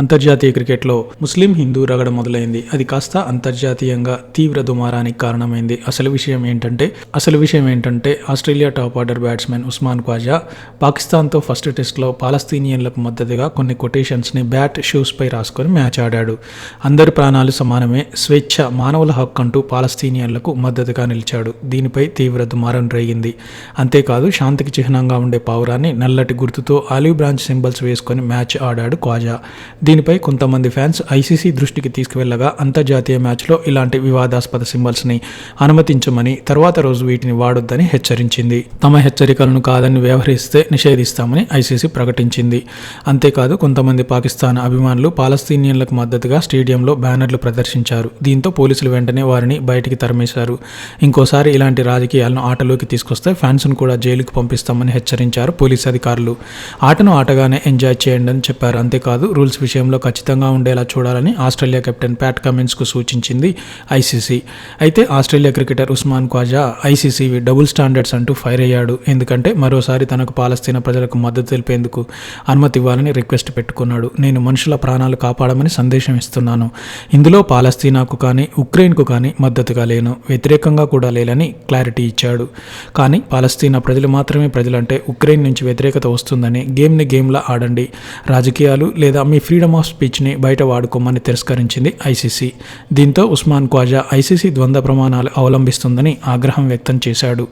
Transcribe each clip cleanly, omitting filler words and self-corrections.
అంతర్జాతీయ క్రికెట్లో ముస్లిం హిందూ రగడ మొదలైంది. అది కాస్త అంతర్జాతీయంగా తీవ్ర దుమారానికి కారణమైంది. అసలు విషయం ఏంటంటే Australia top order batsmen Usman Khawaja పాకిస్తాన్తో ఫస్ట్ టెస్ట్లో పాలస్తీనియన్లకు మద్దతుగా కొన్ని కొటేషన్స్ని బ్యాట్ షూస్ పై రాసుకొని మ్యాచ్ ఆడాడు. అందరి ప్రాణాలు సమానమే, స్వేచ్ఛ మానవుల హక్కు అంటూ పాలస్తీనియన్లకు మద్దతుగా నిలిచాడు. దీనిపై తీవ్ర దుమారం రేగింది. అంతేకాదు, శాంతికి చిహ్నంగా ఉండే పావురాన్ని నల్లటి గుర్తుతో ఆలివ్ బ్రాంచ్ సింబల్స్ వేసుకొని మ్యాచ్ ఆడాడు ఖ్వాజా. దీనిపై కొంతమంది ఫ్యాన్స్ ఐసీసీ దృష్టికి తీసుకువెళ్లగా అంతర్జాతీయ మ్యాచ్లో ఇలాంటి వివాదాస్పద సింబల్స్ని అనుమతించమని, తర్వాత రోజు వీటిని వాడొద్దని హెచ్చరించింది. తమ హెచ్చరికలను కాదని వ్యవహరిస్తే నిషేధిస్తామని ఐసీసీ ప్రకటించింది. అంతేకాదు, కొంతమంది పాకిస్తాన్ అభిమానులు పాలస్తీనియన్లకు మద్దతుగా స్టేడియంలో బ్యానర్లు ప్రదర్శించారు. దీంతో పోలీసులు వెంటనే వారిని బయటికి తరిమేశారు. ఇంకోసారి ఇలాంటి రాజకీయాలను ఆటలోకి తీసుకొస్తే ఫ్యాన్స్ను కూడా జైలుకు పంపిస్తామని హెచ్చరించారు పోలీసు అధికారులు. ఆటను ఆటగానే ఎంజాయ్ చేయండి అని చెప్పారు. అంతేకాదు, రూల్స్ విషయంలో ఖచ్చితంగా ఉండేలా చూడాలని ఆస్ట్రేలియా కెప్టెన్ ప్యాట్ కమిన్స్కు సూచించింది ఐసీసీ. అయితే ఆస్ట్రేలియా క్రికెటర్ ఉస్మాన్ ఖ్వాజా ఐసీసీవి డబుల్ స్టాండర్డ్స్ అంటూ ఫైర్ అయ్యాడు. ఎందుకంటే మరోసారి తనకు పాలస్తీనా ప్రజలకు మద్దతు తెలిపేందుకు అనుమతి ఇవ్వాలని రిక్వెస్ట్ పెట్టుకున్నాడు. నేను మనుషుల ప్రాణాలు కాపాడమని సందేశం ఇస్తున్నాను. ఇందులో పాలస్తీనాకు కానీ ఉక్రెయిన్కు కానీ మద్దతుగా లేను, వ్యతిరేకంగా కూడా లేలని క్లారిటీ ఇచ్చాడు. కానీ పాలస్తీనా ప్రజలు మాత్రమే ప్రజలంటే ఉక్రెయిన్ నుంచి వ్యతిరేకత వస్తుందని గేమ్ని గేమ్లా ఆడండి, రాజకీయాలు లేదా మీ ఫ్రీడమ్ ఆఫ్ స్పీచ్ని బయట వాడుకోమని తిరస్కరించింది ఐసీసీ. దీంతో ఉస్మాన్ ఖ్వాజా ఐసీసీ ద్వంద్వ ప్రమాణాలు అవలంబిస్తుందని ఆగ్రహం వ్యక్తం చేశాడు.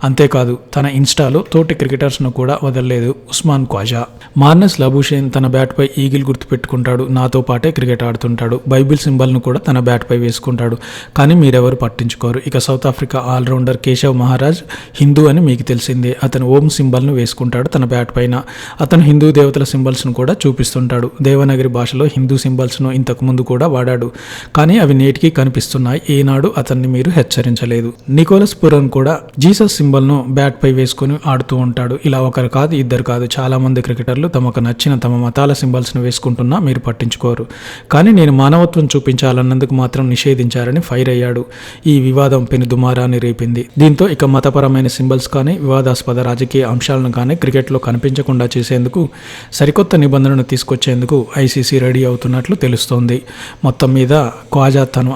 అంతేకాదు, తన ఇన్స్టాలో తోటి క్రికెటర్స్ను కూడా వదలలేదు ఉస్మాన్ ఖ్వాజా. మార్నస్ లబూషేన్ తన బ్యాట్పై ఈగిల్ గుర్తు పెట్టుకుంటాడు, నాతో పాటే క్రికెట్ ఆడుతుంటాడు, బైబిల్ సింబల్ను కూడా తన బ్యాట్పై వేసుకుంటాడు. కానీ మీరెవరు పట్టించుకోరు. ఇక South Africa all rounder Keshav Maharaj Hindu అని మీకు తెలిసిందే. అతను ఓం సింబల్ను వేసుకుంటాడు తన బ్యాట్ పైన. అతను హిందూ దేవతల సింబల్స్ను కూడా చూపిస్తుంటాడు. దేవనగిరి భాషలో హిందూ సింబల్స్ను ఇంతకుముందు కూడా వాడాడు. కానీ అవి నేటికి కనిపిస్తున్నాయి. ఏనాడు అతన్ని మీరు హెచ్చరించలేదు. నికోలస్ పురన్ కూడా జీసస్ సింబల్ను బ్యాట్ పై వేసుకొని ఆడుతూ ఉంటాడు. ఇలా ఒకరు కాదు, ఇద్దరు కాదు, చాలా మంది క్రికెటర్లు తమకు నచ్చిన తమ మతాల సింబల్స్ను వేసుకుంటున్నా మీరు పట్టించుకోరు. కానీ నేను మానవత్వం చూపించాలన్నందుకు మాత్రం నిషేధించారని ఫైర్ అయ్యాడు. ఈ వివాదం పెను దుమారాన్ని రేపింది. దీంతో ఇక మతపరమైన సింబల్స్ కానీ వివాదాస్పద రాజకీయ అంశాలను కానీ క్రికెట్లో కనిపించకుండా చేసేందుకు సరికొత్త నిబంధనను తీసుకొచ్చేందుకు ఐసీసీ రెడీ అవుతున్నట్లు తెలుస్తోంది. మొత్తం మీద ఖ్వాజా తను